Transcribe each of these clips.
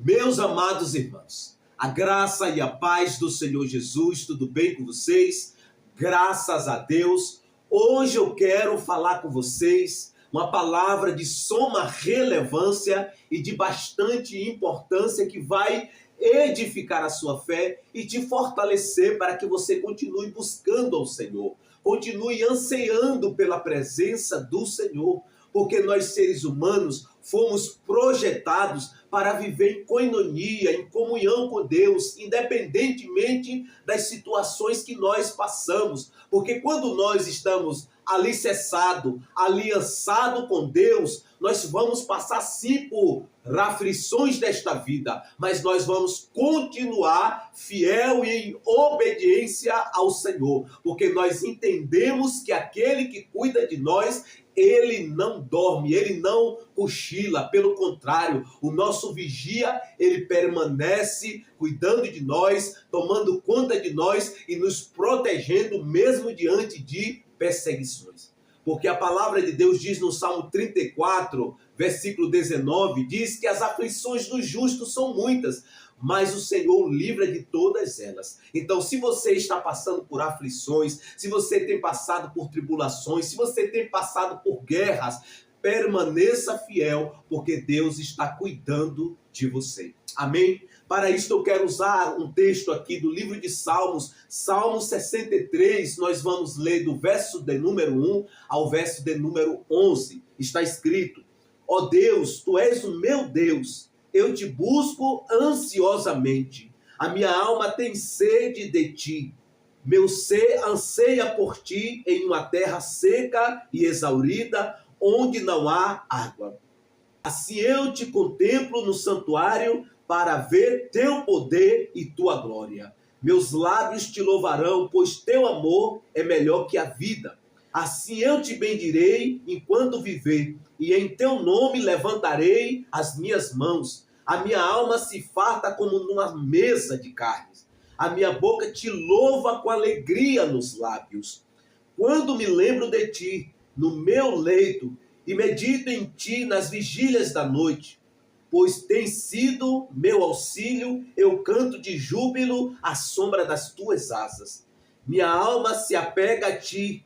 Meus amados irmãos, a graça e a paz do Senhor Jesus, tudo bem com vocês? Graças a Deus. Hoje eu quero falar com vocês uma palavra de suma relevância e de bastante importância que vai edificar a sua fé e te fortalecer para que você continue buscando ao Senhor, continue ansiando pela presença do Senhor, porque nós seres humanos fomos projetados para viver em coinonia, em comunhão com Deus, independentemente das situações que nós passamos. Porque quando nós estamos alicerçados, aliançados com Deus, nós vamos passar sim por aflições desta vida, mas nós vamos continuar fiel e em obediência ao Senhor, porque nós entendemos que aquele que cuida de nós, ele não dorme, ele não cochila, pelo contrário, o nosso vigia, ele permanece cuidando de nós, tomando conta de nós e nos protegendo mesmo diante de perseguições. Porque a palavra de Deus diz no Salmo 34, versículo 19, diz que as aflições dos justos são muitas, mas o Senhor o livra de todas elas. Então, se você está passando por aflições, se você tem passado por tribulações, se você tem passado por guerras, permaneça fiel, porque Deus está cuidando de você. Amém? Para isso eu quero usar um texto aqui do livro de Salmos, Salmo 63, nós vamos ler do verso de número 1 ao verso de número 11. Está escrito: ó Deus, Tu és o meu Deus, eu te busco ansiosamente. A minha alma tem sede de Ti. Meu ser anseia por Ti em uma terra seca e exaurida, onde não há água. Assim eu te contemplo no santuário para ver Teu poder e Tua glória. Meus lábios te louvarão, pois Teu amor é melhor que a vida. Assim eu te bendirei enquanto viver, e em Teu nome levantarei as minhas mãos. A minha alma se farta como numa mesa de carnes. A minha boca te louva com alegria nos lábios. Quando me lembro de Ti, no meu leito, e medito em Ti nas vigílias da noite, pois tens sido meu auxílio, eu canto de júbilo à sombra das Tuas asas. Minha alma se apega a Ti,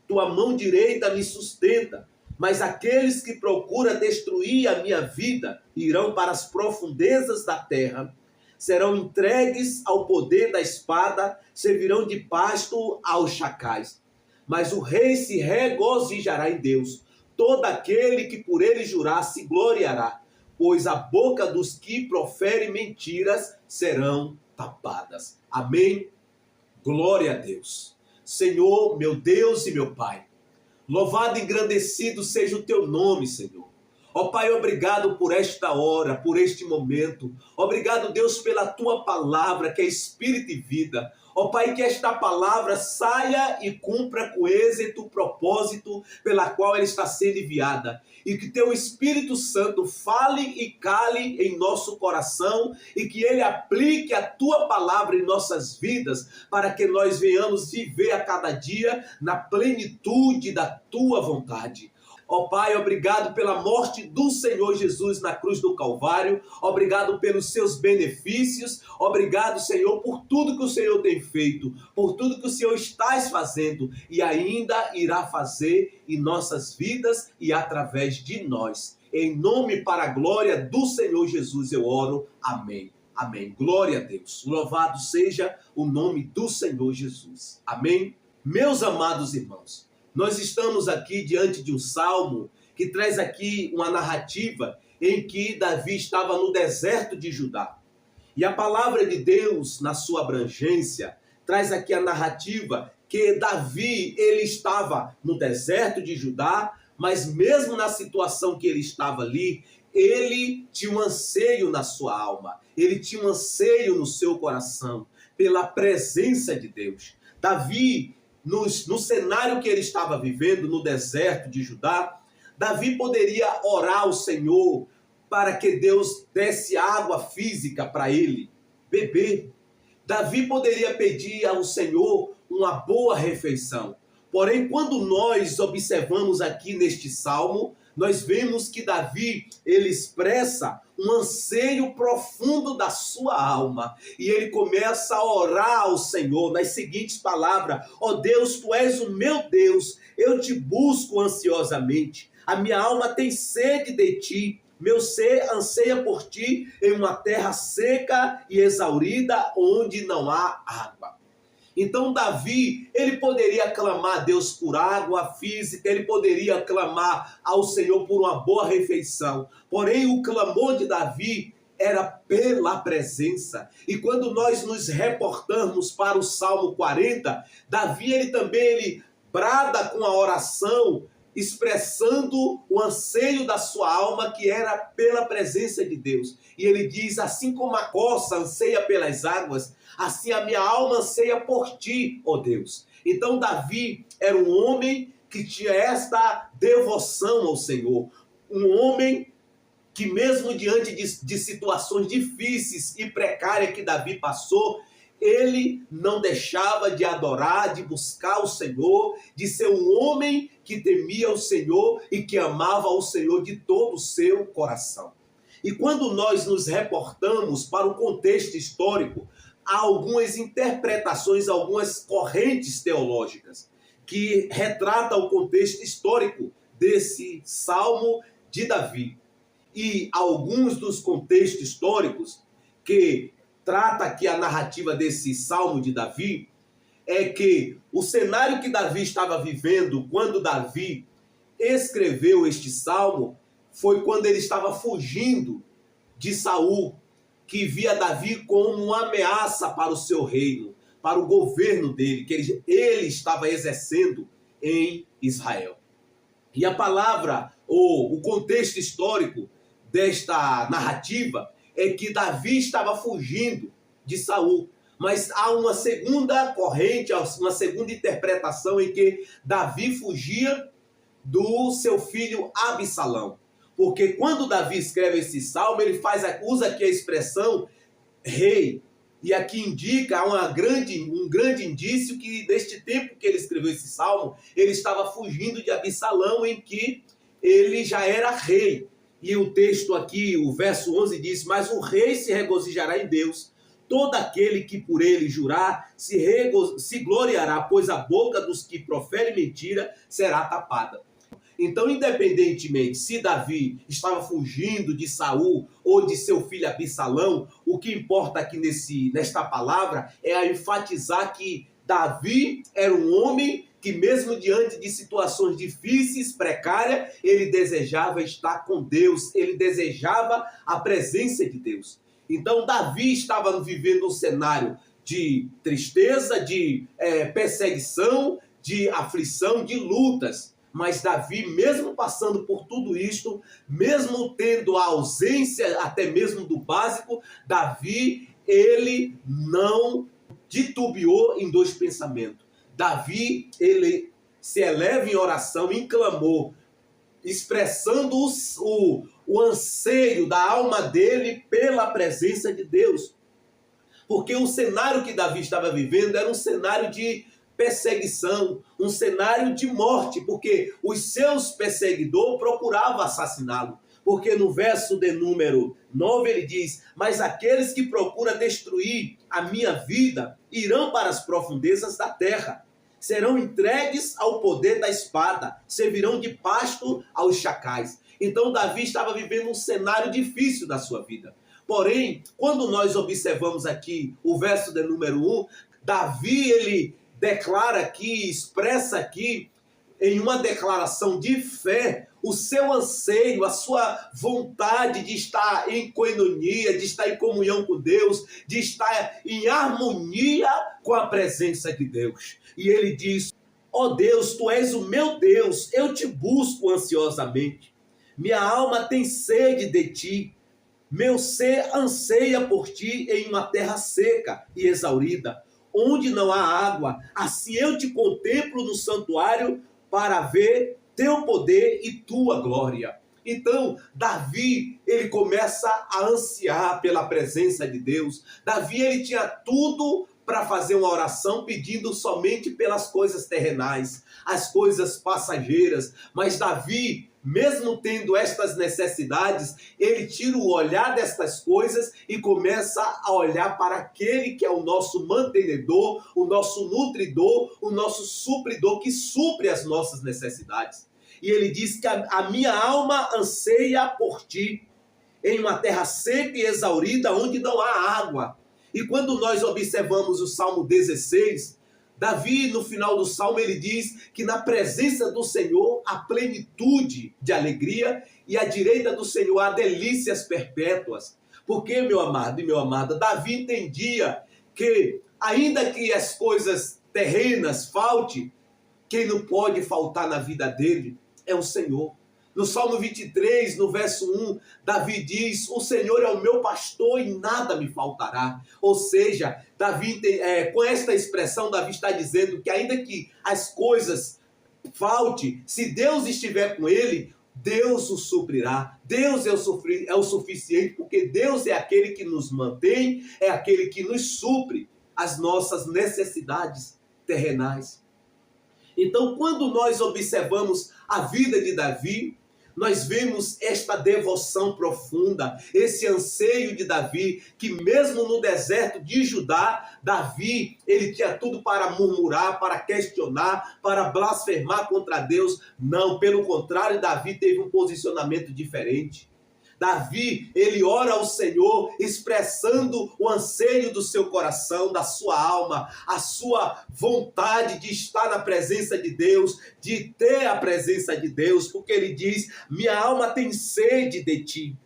Tua mão direita me sustenta, mas aqueles que procuram destruir a minha vida irão para as profundezas da terra, serão entregues ao poder da espada, servirão de pasto aos chacais. Mas o rei se regozijará em Deus, todo aquele que por ele jurar se gloriará, pois a boca dos que proferem mentiras serão tapadas. Amém? Glória a Deus. Senhor, meu Deus e meu Pai, louvado e engrandecido seja o Teu nome, Senhor. Ó Pai, obrigado por esta hora, por este momento. Obrigado, Deus, pela Tua palavra, que é espírito e vida. Ó Pai, que esta palavra saia e cumpra com êxito o propósito pela qual ela está sendo enviada. E que Teu Espírito Santo fale e cale em nosso coração e que Ele aplique a Tua palavra em nossas vidas para que nós venhamos viver a cada dia na plenitude da Tua vontade. Ó Pai, obrigado pela morte do Senhor Jesus na cruz do Calvário. Obrigado pelos seus benefícios. Obrigado, Senhor, por tudo que o Senhor tem feito, por tudo que o Senhor está fazendo e ainda irá fazer em nossas vidas e através de nós. Em nome para a glória do Senhor Jesus eu oro. Amém. Amém. Glória a Deus. Louvado seja o nome do Senhor Jesus. Amém. Meus amados irmãos, nós estamos aqui diante de um salmo que traz aqui uma narrativa em que Davi estava no deserto de Judá. E a palavra de Deus, na sua abrangência, traz aqui a narrativa que Davi, ele estava no deserto de Judá, mas mesmo na situação que ele estava ali, ele tinha um anseio na sua alma, ele tinha um anseio no seu coração pela presença de Deus. Davi, no cenário que ele estava vivendo, no deserto de Judá, Davi poderia orar ao Senhor para que Deus desse água física para ele beber. Davi poderia pedir ao Senhor uma boa refeição. Porém, quando nós observamos aqui neste salmo, nós vemos que Davi, ele expressa um anseio profundo da sua alma. E ele começa a orar ao Senhor nas seguintes palavras: ó Deus, tu és o meu Deus, eu te busco ansiosamente. A minha alma tem sede de ti, meu ser anseia por ti em uma terra seca e exaurida, onde não há água. Então Davi, ele poderia clamar a Deus por água física, ele poderia clamar ao Senhor por uma boa refeição. Porém, o clamor de Davi era pela presença. E quando nós nos reportamos para o Salmo 40, Davi, ele brada com a oração, expressando o anseio da sua alma, que era pela presença de Deus. E ele diz: assim como a corça anseia pelas águas, assim a minha alma anseia por ti, ó Deus. Então Davi era um homem que tinha esta devoção ao Senhor. Um homem que mesmo diante de situações difíceis e precárias que Davi passou, ele não deixava de adorar, de buscar o Senhor, de ser um homem que temia o Senhor e que amava o Senhor de todo o seu coração. E quando nós nos reportamos para o contexto histórico, há algumas interpretações, algumas correntes teológicas que retratam o contexto histórico desse Salmo de Davi. E alguns dos contextos históricos que trata aqui a narrativa desse Salmo de Davi é que o cenário que Davi estava vivendo quando Davi escreveu este Salmo foi quando ele estava fugindo de Saul, que via Davi como uma ameaça para o seu reino, para o governo dele, que ele estava exercendo em Israel. E a palavra, ou o contexto histórico desta narrativa, é que Davi estava fugindo de Saul. Mas há uma segunda corrente, uma segunda interpretação em que Davi fugia do seu filho Absalão. Porque quando Davi escreve esse salmo, ele usa aqui a expressão rei. E aqui indica um grande indício que neste tempo que ele escreveu esse salmo, ele estava fugindo de Absalão, em que ele já era rei. E o texto aqui, o verso 11 diz: mas o rei se regozijará em Deus. Todo aquele que por ele jurar se gloriará, pois a boca dos que proferem mentira será tapada. Então, independentemente se Davi estava fugindo de Saul ou de seu filho Absalão, o que importa aqui nesta palavra é a enfatizar que Davi era um homem que, mesmo diante de situações difíceis, precárias, ele desejava estar com Deus, ele desejava a presença de Deus. Então, Davi estava vivendo um cenário de tristeza, de perseguição, de aflição, de lutas. Mas Davi, mesmo passando por tudo isto, mesmo tendo a ausência até mesmo do básico, Davi, ele não titubeou em dois pensamentos. Davi, ele se eleva em oração, em clamor, expressando o anseio da alma dele pela presença de Deus. Porque o cenário que Davi estava vivendo era um cenário de perseguição, um cenário de morte, porque os seus perseguidores procuravam assassiná-lo. Porque no verso de número 9 ele diz: mas aqueles que procuram destruir a minha vida irão para as profundezas da terra. Serão entregues ao poder da espada, servirão de pasto aos chacais. Então Davi estava vivendo um cenário difícil da sua vida. Porém, quando nós observamos aqui o verso de número 1, Davi, ele declara aqui, expressa aqui, em uma declaração de fé, o seu anseio, a sua vontade de estar em coinonia, de estar em comunhão com Deus, de estar em harmonia com a presença de Deus. E ele diz: ó Deus, tu és o meu Deus, eu te busco ansiosamente. Minha alma tem sede de ti, meu ser anseia por ti em uma terra seca e exaurida, onde não há água. Assim eu te contemplo no santuário para ver teu poder e tua glória. Então, Davi, ele começa a ansiar pela presença de Deus. Davi, ele tinha tudo para fazer uma oração pedindo somente pelas coisas terrenais, as coisas passageiras. Mas Davi, mesmo tendo estas necessidades, ele tira o olhar destas coisas e começa a olhar para aquele que é o nosso mantenedor, o nosso nutridor, o nosso supridor, que supre as nossas necessidades. E ele diz que a minha alma anseia por ti, em uma terra seca e exaurida, onde não há água. E quando nós observamos o Salmo 16, Davi, no final do Salmo, ele diz que na presença do Senhor há plenitude de alegria e à direita do Senhor há delícias perpétuas. Porque, meu amado e meu amada, Davi entendia que, ainda que as coisas terrenas faltem, quem não pode faltar na vida dele é o Senhor. No Salmo 23, no verso 1, Davi diz: o Senhor é o meu pastor e nada me faltará. Ou seja, Davi, com esta expressão, Davi está dizendo que ainda que as coisas faltem, se Deus estiver com ele, Deus o suprirá. Deus é o suficiente, porque Deus é aquele que nos mantém, é aquele que nos supre as nossas necessidades terrenais. Então, quando nós observamos a vida de Davi, nós vemos esta devoção profunda, esse anseio de Davi, que mesmo no deserto de Judá, Davi, ele tinha tudo para murmurar, para questionar, para blasfemar contra Deus. Não, pelo contrário, Davi teve um posicionamento diferente. Davi, ele ora ao Senhor, expressando o anseio do seu coração, da sua alma, a sua vontade de estar na presença de Deus, de ter a presença de Deus, porque ele diz: minha alma tem sede de ti,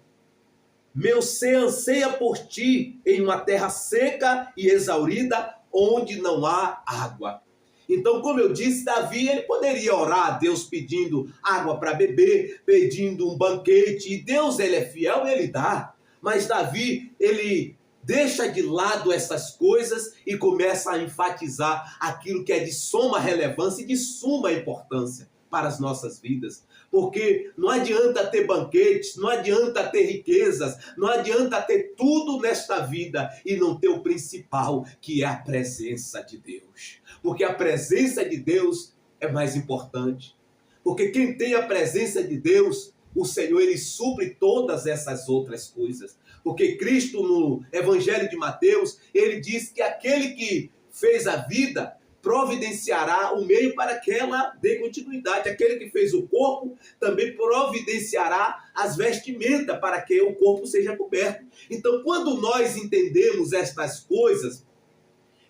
meu ser anseia por ti em uma terra seca e exaurida, onde não há água. Então, como eu disse, Davi, ele poderia orar a Deus pedindo água para beber, pedindo um banquete, e Deus, ele é fiel e ele dá. Mas Davi, ele deixa de lado essas coisas e começa a enfatizar aquilo que é de suma relevância e de suma importância para as nossas vidas. Porque não adianta ter banquetes, não adianta ter riquezas, não adianta ter tudo nesta vida e não ter o principal, que é a presença de Deus. Porque a presença de Deus é mais importante. Porque quem tem a presença de Deus, o Senhor, ele supre todas essas outras coisas. Porque Cristo, no Evangelho de Mateus, ele diz que aquele que fez a vida providenciará o meio para que ela dê continuidade. Aquele que fez o corpo também providenciará as vestimentas para que o corpo seja coberto. Então, quando nós entendemos estas coisas,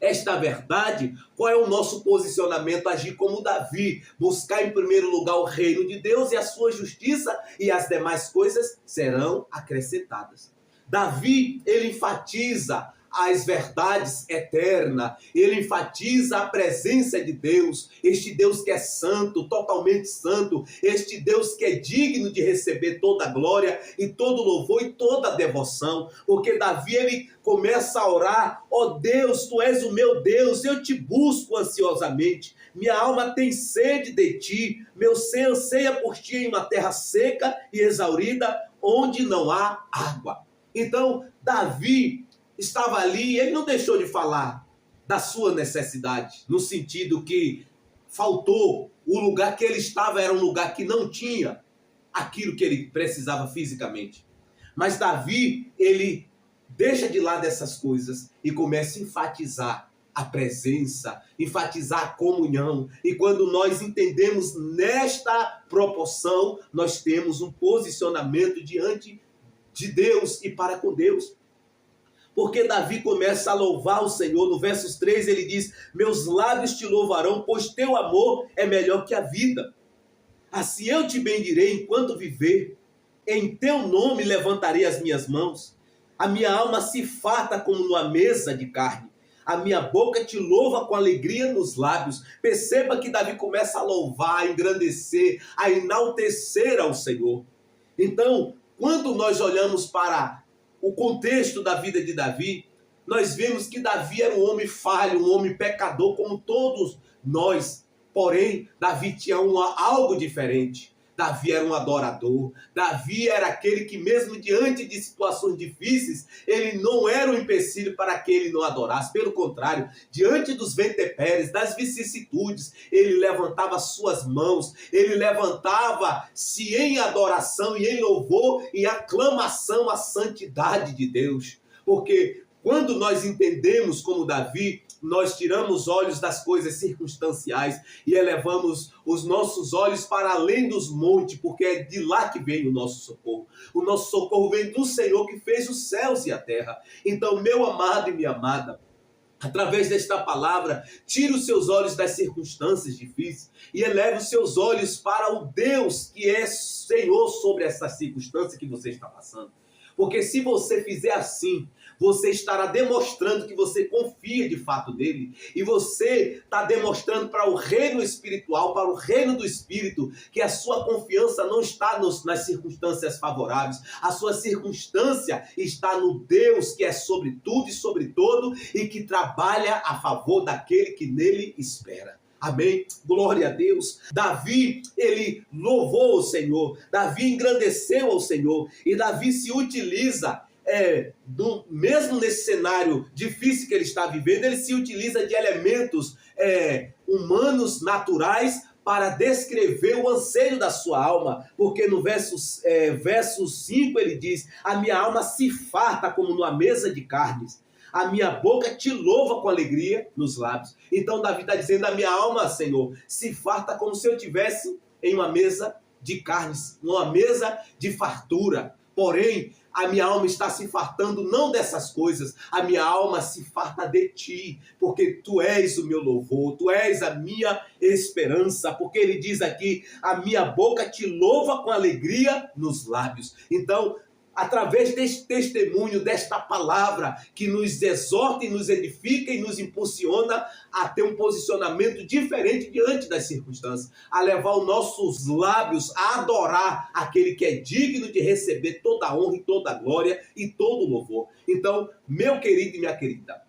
esta verdade, qual é o nosso posicionamento? Agir como Davi, buscar em primeiro lugar o reino de Deus e a sua justiça, e as demais coisas serão acrescentadas. Davi, ele enfatiza as verdades eternas, ele enfatiza a presença de Deus, este Deus que é santo, totalmente santo, este Deus que é digno de receber toda a glória e todo o louvor e toda a devoção, porque Davi, ele começa a orar: ó Deus, tu és o meu Deus, eu te busco ansiosamente, minha alma tem sede de ti, meu ser anseia por ti em uma terra seca e exaurida, onde não há água. Então, Davi estava ali, ele não deixou de falar da sua necessidade, no sentido que faltou, o lugar que ele estava era um lugar que não tinha aquilo que ele precisava fisicamente. Mas Davi, ele deixa de lado essas coisas e começa a enfatizar a presença, enfatizar a comunhão. E quando nós entendemos nesta proporção, nós temos um posicionamento diante de Deus e para com Deus. Porque Davi começa a louvar o Senhor. No versos 3 ele diz: meus lábios te louvarão, pois teu amor é melhor que a vida. Assim eu te bendirei enquanto viver, em teu nome levantarei as minhas mãos. A minha alma se farta como numa mesa de carne, a minha boca te louva com alegria nos lábios. Perceba que Davi começa a louvar, a engrandecer, a enaltecer ao Senhor. Então, quando nós olhamos para o contexto da vida de Davi, nós vemos que Davi era um homem falho, um homem pecador, como todos nós. Porém, Davi tinha algo diferente. Davi era um adorador. Davi era aquele que, mesmo diante de situações difíceis, ele não era um empecilho para que ele não adorasse. Pelo contrário, diante dos ventepéres, das vicissitudes, ele levantava suas mãos, ele levantava-se em adoração e em louvor e aclamação à santidade de Deus. Porque quando nós entendemos como Davi, nós tiramos os olhos das coisas circunstanciais e elevamos os nossos olhos para além dos montes, porque é de lá que vem o nosso socorro. O nosso socorro vem do Senhor que fez os céus e a terra. Então, meu amado e minha amada, através desta palavra, tire os seus olhos das circunstâncias difíceis e eleve os seus olhos para o Deus que é Senhor sobre essa circunstância que você está passando. Porque se você fizer assim, você estará demonstrando que você confia de fato nele. E você está demonstrando para o reino espiritual, para o reino do Espírito, que a sua confiança não está nas circunstâncias favoráveis. A sua circunstância está no Deus que é sobre tudo e sobre todo e que trabalha a favor daquele que nele espera. Amém? Glória a Deus. Davi, ele louvou o Senhor. Davi engrandeceu ao Senhor. E Davi se utiliza, mesmo nesse cenário difícil que ele está vivendo, ele se utiliza de elementos humanos, naturais, para descrever o anseio da sua alma. Porque no verso 5 ele diz: a minha alma se farta como numa mesa de carnes. A minha boca te louva com alegria nos lábios. Então Davi está dizendo: a minha alma, Senhor, se farta como se eu estivesse em uma mesa de carnes, numa mesa de fartura. Porém, a minha alma está se fartando não dessas coisas. A minha alma se farta de ti, porque tu és o meu louvor, tu és a minha esperança. Porque ele diz aqui: a minha boca te louva com alegria nos lábios. Então, através deste testemunho, desta palavra que nos exorta e nos edifica e nos impulsiona a ter um posicionamento diferente diante das circunstâncias, a levar os nossos lábios a adorar aquele que é digno de receber toda a honra e toda a glória e todo o louvor. Então, meu querido e minha querida,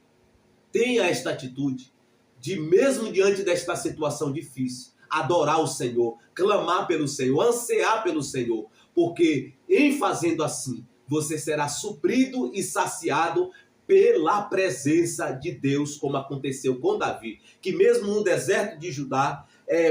tenha esta atitude de, mesmo diante desta situação difícil, adorar o Senhor, clamar pelo Senhor, ansiar pelo Senhor, porque em fazendo assim, você será suprido e saciado pela presença de Deus, como aconteceu com Davi, que mesmo no deserto de Judá,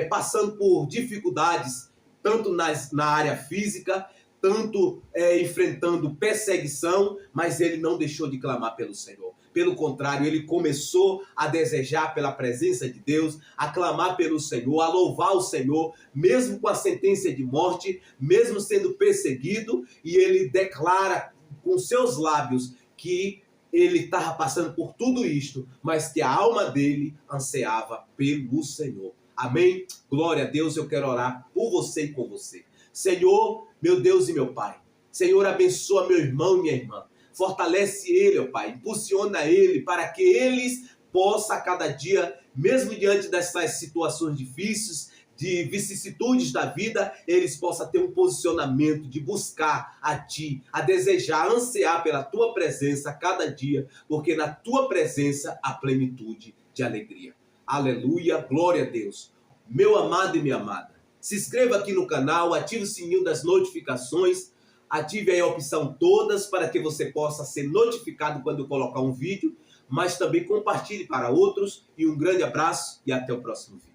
passando por dificuldades, tanto na área física, tanto enfrentando perseguição, mas ele não deixou de clamar pelo Senhor. Pelo contrário, ele começou a desejar pela presença de Deus, a clamar pelo Senhor, a louvar o Senhor, mesmo com a sentença de morte, mesmo sendo perseguido, e ele declara com seus lábios que ele estava passando por tudo isto, mas que a alma dele ansiava pelo Senhor. Amém? Glória a Deus, eu quero orar por você e com você. Senhor, meu Deus e meu Pai, Senhor, abençoa meu irmão e minha irmã. Fortalece ele, ó Pai, impulsiona ele para que eles possam a cada dia, mesmo diante dessas situações difíceis, de vicissitudes da vida, eles possam ter um posicionamento de buscar a Ti, a desejar, a ansiar pela Tua presença a cada dia, porque na Tua presença há plenitude de alegria. Aleluia, glória a Deus. Meu amado e minha amada, se inscreva aqui no canal, ative o sininho das notificações, ative aí a opção todas para que você possa ser notificado quando eu colocar um vídeo, mas também compartilhe para outros. E um grande abraço e até o próximo vídeo.